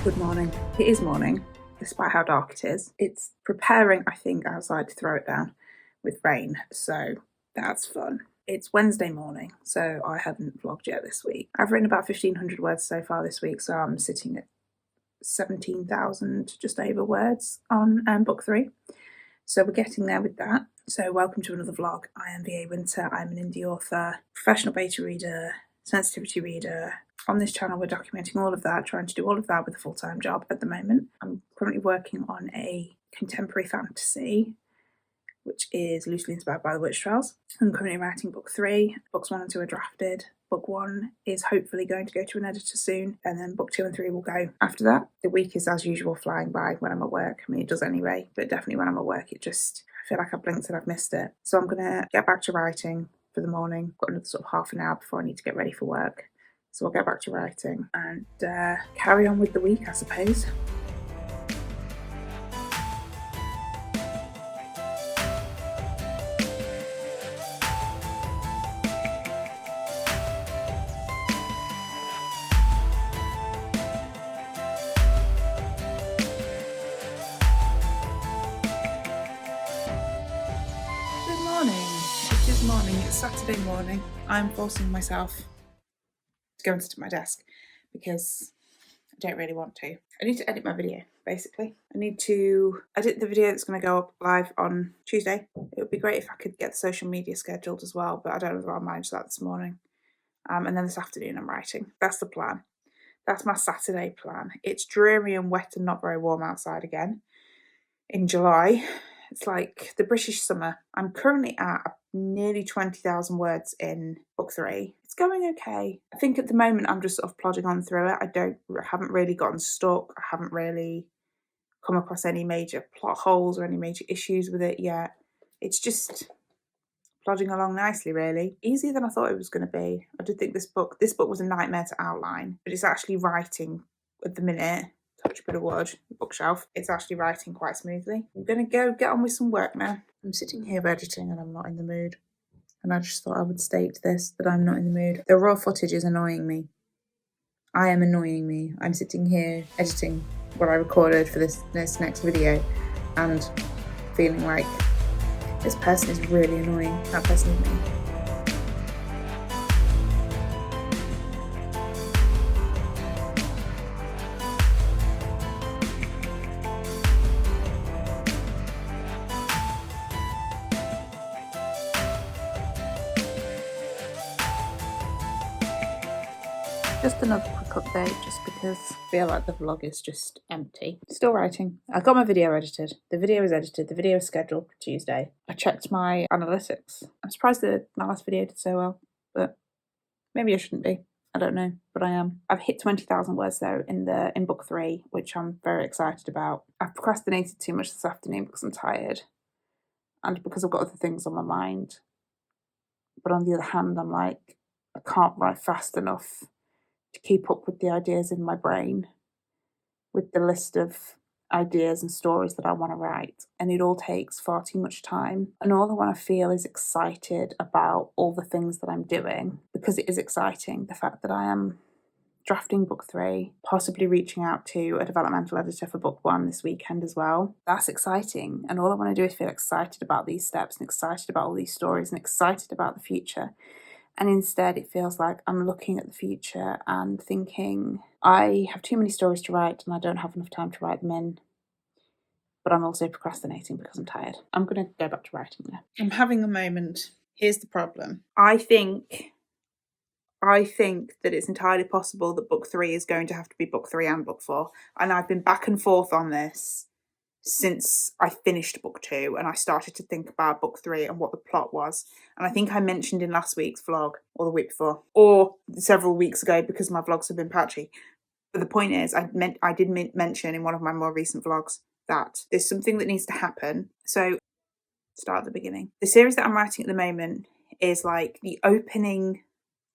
Good morning. It is morning, despite how dark it is. It's preparing, I think, outside to throw it down with rain, so that's fun. It's Wednesday morning, so I haven't vlogged yet this week. I've written about 1,500 words so far this week, so I'm sitting at 17,000 just over words on book 3. So we're getting there with that. So welcome to another vlog. I am VA Winter. I'm an indie author, professional beta reader, sensitivity reader. On this channel we're documenting all of that, trying to do all of that with a full-time job at the moment. I'm currently working on a contemporary fantasy which is loosely inspired by the witch trials. I'm currently writing book 3. Books 1 and 2 are drafted. Book 1 is hopefully going to go to an editor soon, and then book 2 and 3 will go after that. The week is as usual flying by when I'm at work. I mean, it does anyway, but definitely when I'm at work, I feel like I've blinked and I've missed it. So I'm gonna get back to writing for the morning. Got another sort of half an hour before I need to get ready for work. So I'll get back to writing and carry on with the week, I suppose. It is morning, it's Saturday morning. I'm forcing myself to go and sit at my desk because I don't really want to. I need to edit my video, basically. I need to edit the video that's going to go up live on Tuesday. It would be great if I could get the social media scheduled as well, but I don't know if I'll manage that this morning. And then this afternoon I'm writing. That's the plan. That's my Saturday plan. It's dreary and wet and not very warm outside again in July. It's like the British summer. I'm currently at nearly 20,000 words in book 3. It's going okay. I think at the moment I'm just sort of plodding on through it. I haven't really gotten stuck. I haven't really come across any major plot holes or any major issues with it yet. It's just plodding along nicely, really. Easier than I thought it was going to be. I did think this book was a nightmare to outline, but it's actually writing at the minute. Touch a bit of wood, the bookshelf. It's actually writing quite smoothly. I'm gonna go get on with some work now. I'm sitting here editing and I'm not in the mood. And I just thought I would state this, that I'm not in the mood. The raw footage is annoying me. I am annoying me. I'm sitting here editing what I recorded for this next video and feeling like this person is really annoying. That person is me. Just another quick update, just because I feel like the vlog is just empty. Still writing. I got my video edited. The video is edited. The video is scheduled for Tuesday. I checked my analytics. I'm surprised that my last video did so well, but maybe I shouldn't be. I don't know, but I am. I've hit 20,000 words though in book 3, which I'm very excited about. I've procrastinated too much this afternoon because I'm tired and because I've got other things on my mind. But on the other hand, I'm like, I can't write fast enough to keep up with the ideas in my brain, with the list of ideas and stories that I want to write. And it all takes far too much time. And all I want to feel is excited about all the things that I'm doing, because it is exciting. The fact that I am drafting book 3, possibly reaching out to a developmental editor for book 1 this weekend as well. That's exciting. And all I want to do is feel excited about these steps and excited about all these stories and excited about the future. And instead it feels like I'm looking at the future and thinking, I have too many stories to write and I don't have enough time to write them in. But I'm also procrastinating because I'm tired. I'm going to go back to writing now. I'm having a moment. Here's the problem. I think that it's entirely possible that book 3 is going to have to be book 3 and book 4. And I've been back and forth on this since I finished book 2 and I started to think about book 3 and what the plot was. And I think I mentioned in last week's vlog, or the week before, or several weeks ago, because my vlogs have been patchy. But the point is, I did mention in one of my more recent vlogs that there's something that needs to happen. So, start at the beginning. The series that I'm writing at the moment is like the opening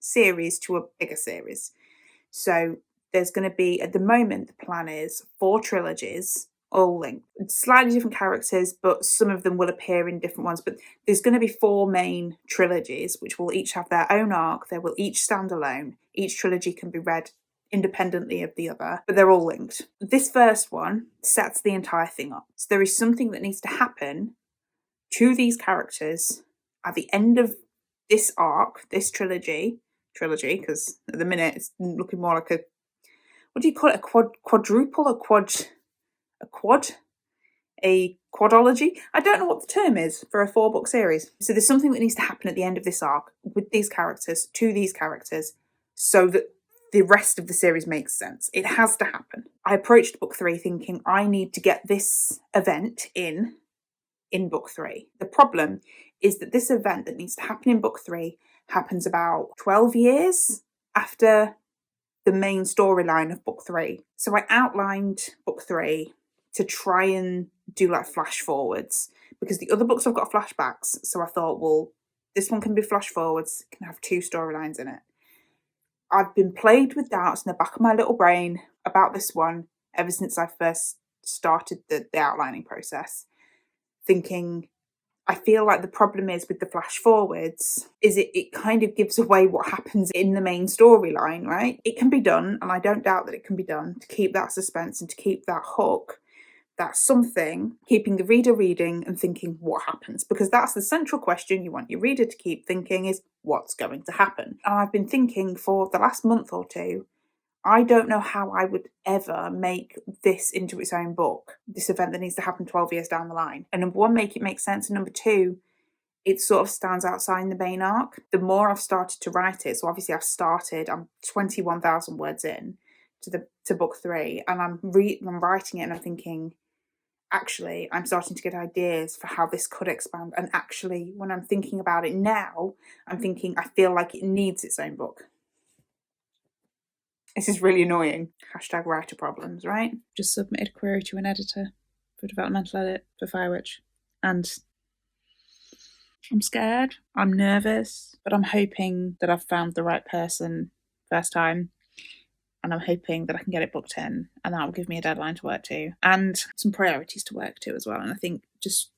series to a bigger series. So there's going to be, at the moment, the plan is 4 trilogies, all linked. Slightly different characters, but some of them will appear in different ones. But there's going to be 4 main trilogies, which will each have their own arc. They will each stand alone. Each trilogy can be read independently of the other, but they're all linked. This first one sets the entire thing up. So there is something that needs to happen to these characters at the end of this arc, this trilogy, because at the minute it's looking more like what do you call it? Quadruple? A quadology? I don't know what the term is for a 4-book series. So there's something that needs to happen at the end of this arc with these characters, to these characters, so that the rest of the series makes sense. It has to happen. I approached book 3 thinking I need to get this event in book 3. The problem is that this event that needs to happen in book 3 happens about 12 years after the main storyline of book 3. So I outlined book 3 to try and do like flash forwards, because the other books have got flashbacks. So I thought, well, this one can be flash forwards, it can have 2 storylines in it. I've been plagued with doubts in the back of my little brain about this one ever since I first started the outlining process, thinking, I feel like the problem is with the flash forwards is it kind of gives away what happens in the main storyline, right? It can be done, and I don't doubt that it can be done, to keep that suspense and to keep that hook, that something, keeping the reader reading and thinking what happens, because that's the central question you want your reader to keep thinking, is what's going to happen. And I've been thinking for the last month or two, I don't know how I would ever make this into its own book, this event that needs to happen 12 years down the line. And number one, make it make sense, and number two, it sort of stands outside the main arc. The more I've started to write it, so obviously I'm 21,000 words in to book 3, and I'm writing it and I'm thinking, actually, I'm starting to get ideas for how this could expand. And actually, when I'm thinking about it now, I'm thinking, I feel like it needs its own book. This is really annoying. Hashtag writer problems, right? Just submitted a query to an editor for developmental edit for Firewitch. And I'm scared, I'm nervous, but I'm hoping that I've found the right person first time. And I'm hoping that I can get it booked in, and that will give me a deadline to work to and some priorities to work to as well. And I think just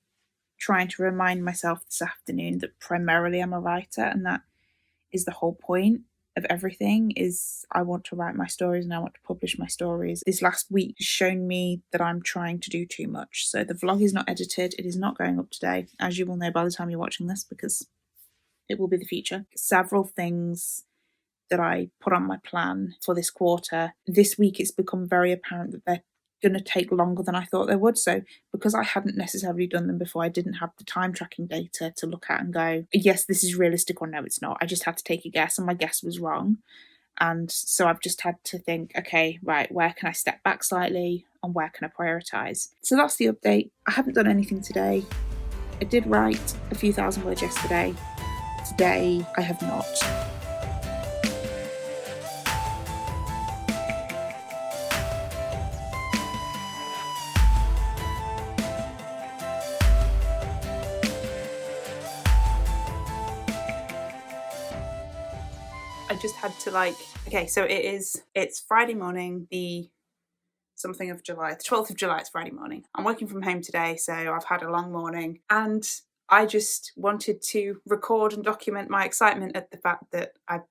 trying to remind myself this afternoon that primarily I'm a writer, and that is the whole point of everything, is I want to write my stories and I want to publish my stories. This last week has shown me that I'm trying to do too much. So the vlog is not edited, it is not going up today, as you will know by the time you're watching this, because it will be the future. Several things that I put on my plan for this quarter, this week it's become very apparent that they're going to take longer than I thought they would. So because I hadn't necessarily done them before, I didn't have the time tracking data to look at and go, yes, this is realistic, or no, it's not. I just had to take a guess, and my guess was wrong. And so I've just had to think, okay, right, where can I step back slightly and where can I prioritise? So that's the update. I haven't done anything today. I did write a few thousand words yesterday. Today I have not. I just had to okay, so it's Friday morning, the 12th of July, it's Friday morning. I'm working from home today, so I've had a long morning, and I just wanted to record and document my excitement at the fact that I've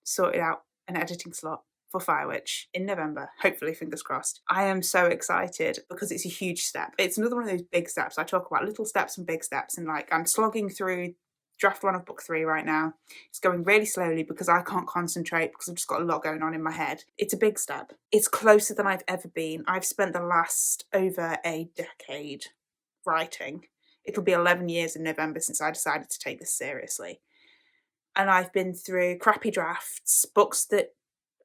sorted out an editing slot for Firewitch in November, hopefully, fingers crossed. I am so excited because it's a huge step. It's another one of those big steps. I talk about little steps and big steps, and I'm slogging through draft 1 of book 3 right now. It's going really slowly because I can't concentrate because I've just got a lot going on in my head. It's a big step. It's closer than I've ever been. I've spent the last over a decade writing. It'll be 11 years in November since I decided to take this seriously. And I've been through crappy drafts, books that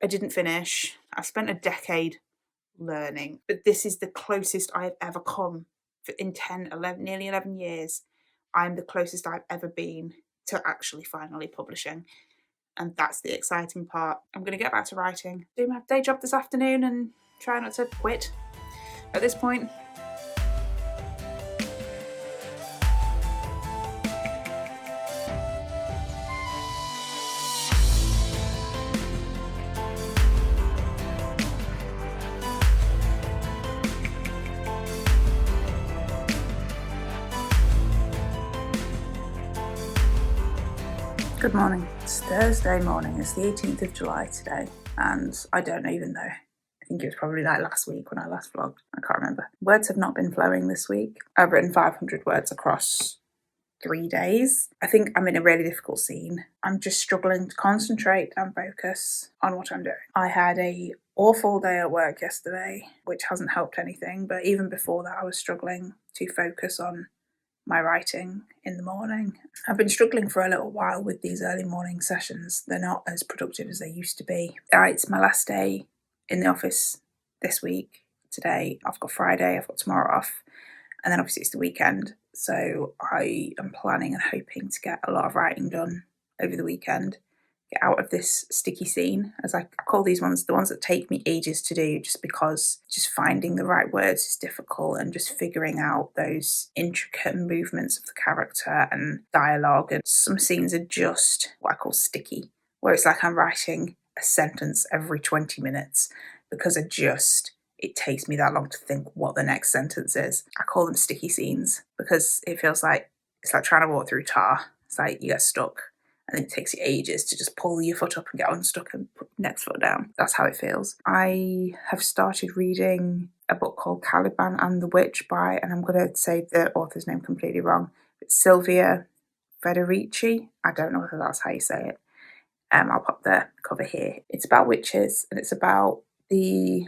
I didn't finish. I've spent a decade learning, but this is the closest I've ever come in 11, nearly 11 years. I'm the closest I've ever been to actually finally publishing. And that's the exciting part. I'm going to get back to writing, do my day job this afternoon, and try not to quit at this point. Good morning. It's Thursday morning. It's the 18th of July today. and I don't even know. I think it was probably like last week when I last vlogged. I can't remember. Words have not been flowing this week. I've written 500 words across 3 days. I think I'm in a really difficult scene. I'm just struggling to concentrate and focus on what I'm doing. I had a awful day at work yesterday, which hasn't helped anything, but even before that I was struggling to focus on my writing in the morning. I've been struggling for a little while with these early morning sessions. They're not as productive as they used to be. It's my last day in the office this week. Today I've got Friday, I've got tomorrow off, and then obviously it's the weekend, so I am planning and hoping to get a lot of writing done over the weekend, get out of this sticky scene, as I call these ones, the ones that take me ages to do, just because just finding the right words is difficult, and just figuring out those intricate movements of the character and dialogue. And some scenes are just what I call sticky, where it's like I'm writing a sentence every 20 minutes because it takes me that long to think what the next sentence is. I call them sticky scenes because it feels like it's like trying to walk through tar. It's like you get stuck and it takes you ages to just pull your foot up and get unstuck and put the next foot down. That's how it feels. I have started reading a book called Caliban and the Witch by, and I'm going to say the author's name completely wrong, it's Sylvia Federici. I don't know whether that's how you say it. I'll pop the cover here. It's about witches, and it's about the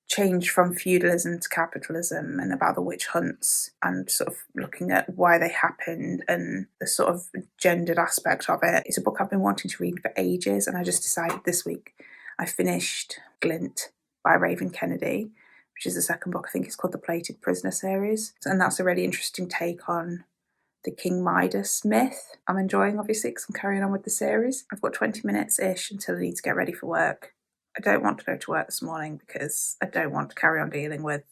change from feudalism to capitalism, and about the witch hunts, and sort of looking at why they happened and the sort of gendered aspect of it. It's a book I've been wanting to read for ages, and I just decided this week. I finished Glint by Raven Kennedy, which is the second book. I think it's called the Plated Prisoner series, and that's a really interesting take on the King Midas myth. I'm enjoying, obviously, because I'm carrying on with the series. I've got 20 minutes-ish until I need to get ready for work. I don't want to go to work this morning because I don't want to carry on dealing with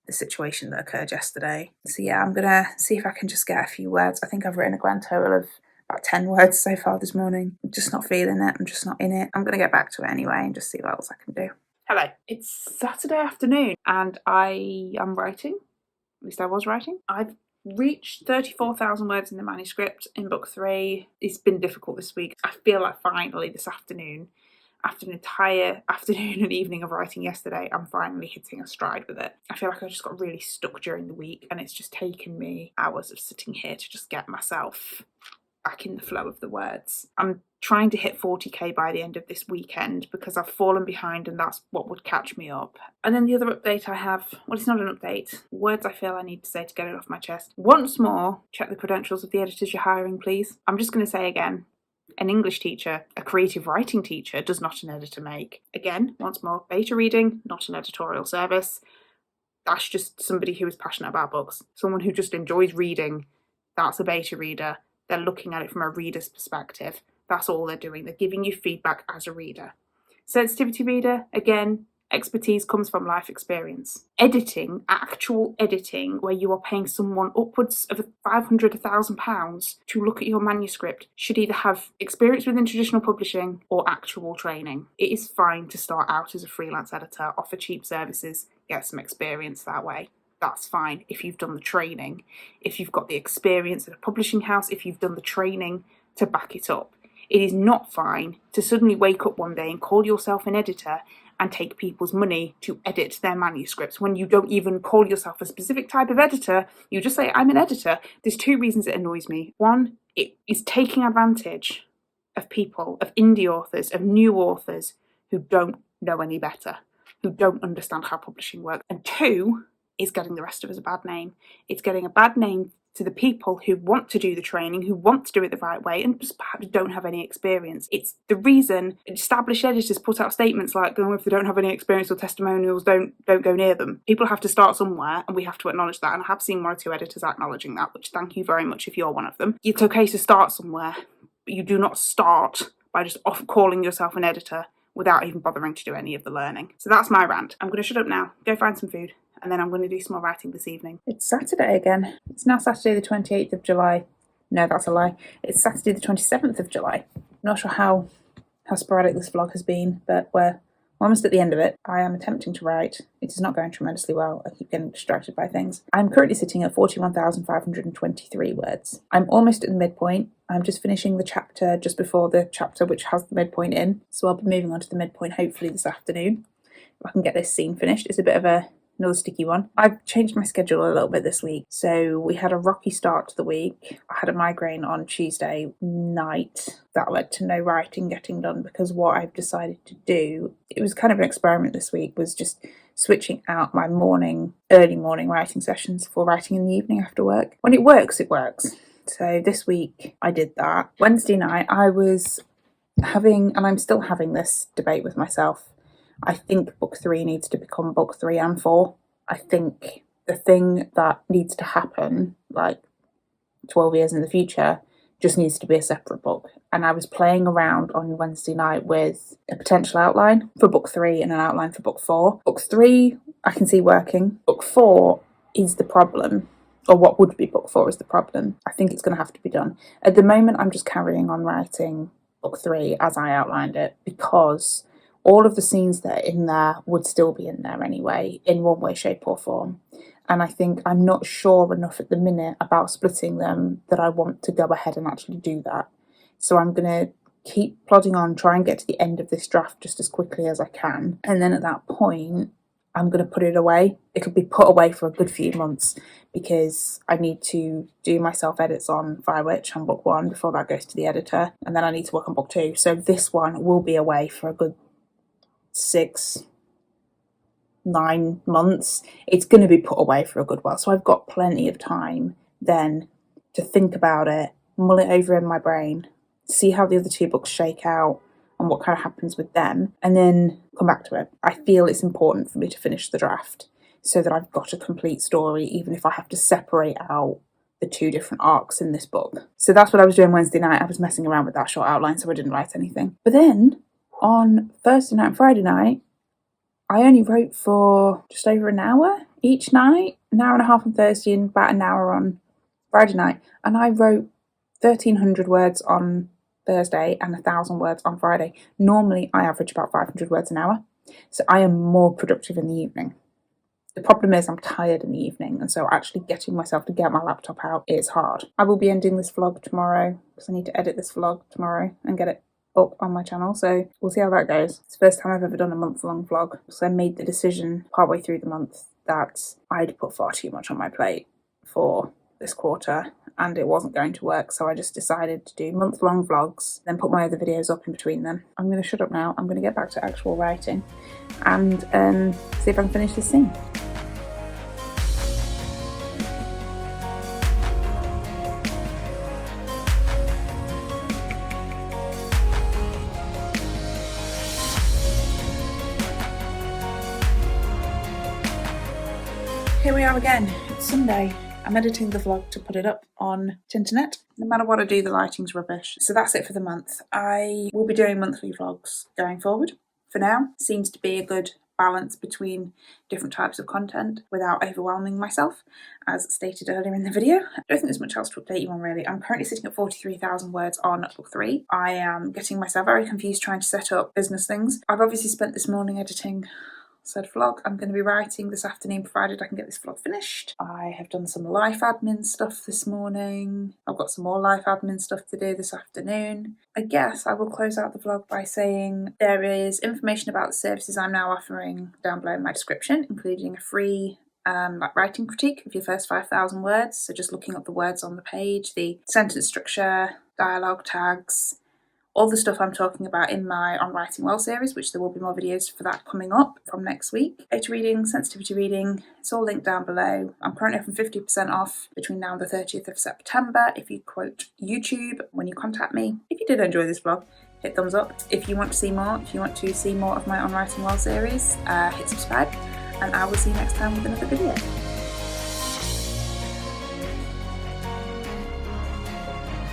the situation that occurred yesterday. So yeah, I'm going to see if I can just get a few words. I think I've written a grand total of about 10 words so far this morning. I'm just not feeling it. I'm just not in it. I'm going to get back to it anyway and just see what else I can do. Hello. It's Saturday afternoon and I am writing. At least I was writing. I've reached 34,000 words in the manuscript in book 3. It's been difficult this week. I feel like finally this afternoon, after an entire afternoon and evening of writing yesterday, I'm finally hitting a stride with it. I feel like I just got really stuck during the week, and it's just taken me hours of sitting here to just get myself back in the flow of the words. I'm trying to hit 40k by the end of this weekend because I've fallen behind, and that's what would catch me up. And then the other update I have, well, it's not an update, words I feel I need to say to get it off my chest. Once more, check the credentials of the editors you're hiring, please. I'm just going to say again, an English teacher, a creative writing teacher, does not an editor make. Again, once more, beta reading, not an editorial service. That's just somebody who is passionate about books. Someone who just enjoys reading, that's a beta reader. They're looking at it from a reader's perspective. That's all they're doing. They're giving you feedback as a reader. Sensitivity reader, again, expertise comes from life experience. Editing, actual editing, where you are paying someone upwards of £500, £1,000 to look at your manuscript, should either have experience within traditional publishing or actual training. It is fine to start out as a freelance editor, offer cheap services, get some experience that way. That's fine if you've done the training, if you've got the experience at a publishing house, if you've done the training to back it up. It is not fine to suddenly wake up one day and call yourself an editor and take people's money to edit their manuscripts when you don't even call yourself a specific type of editor. You just say, I'm an editor. There's 2 reasons it annoys me. One, it is taking advantage of people, of indie authors, of new authors who don't know any better, who don't understand how publishing works. And 2, is getting the rest of us a bad name. It's getting a bad name to the people who want to do the training, who want to do it the right way, and just perhaps don't have any experience. It's the reason established editors put out statements like, oh, if they don't have any experience or testimonials, don't go near them. People have to start somewhere, and we have to acknowledge that. And I have seen 1 or 2 editors acknowledging that, which thank you very much if you're one of them. It's okay to start somewhere, but you do not start by just calling yourself an editor without even bothering to do any of the learning. So that's my rant. I'm going to shut up now, go find some food, and then I'm going to do some more writing this evening. It's Saturday again. It's now Saturday the 28th of July. No, that's a lie. It's Saturday the 27th of July. I'm not sure how sporadic this vlog has been, but we're almost at the end of it. I am attempting to write. It is not going tremendously well. I keep getting distracted by things. I'm currently sitting at 41,523 words. I'm almost at the midpoint. I'm just finishing the chapter just before the chapter which has the midpoint in. So I'll be moving on to the midpoint hopefully this afternoon. If I can get this scene finished. It's a bit of another sticky one. I've changed my schedule a little bit this week. So we had a rocky start to the week. I had a migraine on Tuesday night. That led to no writing getting done, because what I've decided to do, it was kind of an experiment this week, was just switching out my early morning writing sessions for writing in the evening after work. When it works, it works. So this week I did that. Wednesday night I was having, and I'm still having this debate with myself, I think book 3 needs to become book 3 and 4. I think the thing that needs to happen, like 12 years in the future, just needs to be a separate book. And I was playing around on Wednesday night with a potential outline for book 3 and an outline for book 4. Book 3 I can see working. Book 4 is the problem, or what would be book 4 is the problem. I think it's going to have to be done. At the moment I'm just carrying on writing book 3 as I outlined it, because all of the scenes that are in there would still be in there anyway, in one way, shape or form. And I think I'm not sure enough at the minute about splitting them that I want to go ahead and actually do that. So I'm going to keep plodding on, try and get to the end of this draft just as quickly as I can. And then at that point, I'm going to put it away. It'll be put away for a good few months, because I need to do my self-edits on Firewitch on book 1 before that goes to the editor. And then I need to work on book 2. So this one will be away for a good 6-9 months. It's going to be put away for a good while, so I've got plenty of time then to think about it, mull it over in my brain, see how the other 2 books shake out and what kind of happens with them, and then come back to it. I feel it's important for me to finish the draft so that I've got a complete story, even if I have to separate out the 2 different arcs in this book. So that's what I was doing Wednesday night. I was messing around with that short outline, so I didn't write anything. But then on Thursday night and Friday night, I only wrote for just over an hour each night, an hour and a half on Thursday and about an hour on Friday night. And I wrote 1,300 words on Thursday and 1,000 words on Friday. Normally I average about 500 words an hour. So I am more productive in the evening. The problem is I'm tired in the evening, and so actually getting myself to get my laptop out is hard. I will be ending this vlog tomorrow, because I need to edit this vlog tomorrow and get it up on my channel, so we'll see how that goes. It's the first time I've ever done a month-long vlog, so I made the decision partway through the month that I'd put far too much on my plate for this quarter and it wasn't going to work, so I just decided to do month-long vlogs, then put my other videos up in between them. I'm going to shut up now. I'm going to get back to actual writing and see if I can finish this scene. Here we are again. It's Sunday. I'm editing the vlog to put it up on Tinternet. No matter what I do, the lighting's rubbish. So that's it for the month. I will be doing monthly vlogs going forward. For now, seems to be a good balance between different types of content without overwhelming myself, as stated earlier in the video. I don't think there's much else to update you on really. I'm currently sitting at 43,000 words on book 3. I am getting myself very confused trying to set up business things. I've obviously spent this morning editing said vlog. I'm going to be writing this afternoon, provided I can get this vlog finished. I have done some life admin stuff this morning. I've got some more life admin stuff to do this afternoon. I guess I will close out the vlog by saying there is information about the services I'm now offering down below in my description, including a free writing critique of your first 5,000 words. So just looking up the words on the page, the sentence structure, dialogue tags, all the stuff I'm talking about in my On Writing Well series, which there will be more videos for that coming up from next week. Data reading, sensitivity reading, it's all linked down below. I'm currently offering 50% off between now and the 30th of September if you quote YouTube when you contact me. If you did enjoy this vlog, hit thumbs up. If you want to see more, of my On Writing Well series, hit subscribe, and I will see you next time with another video.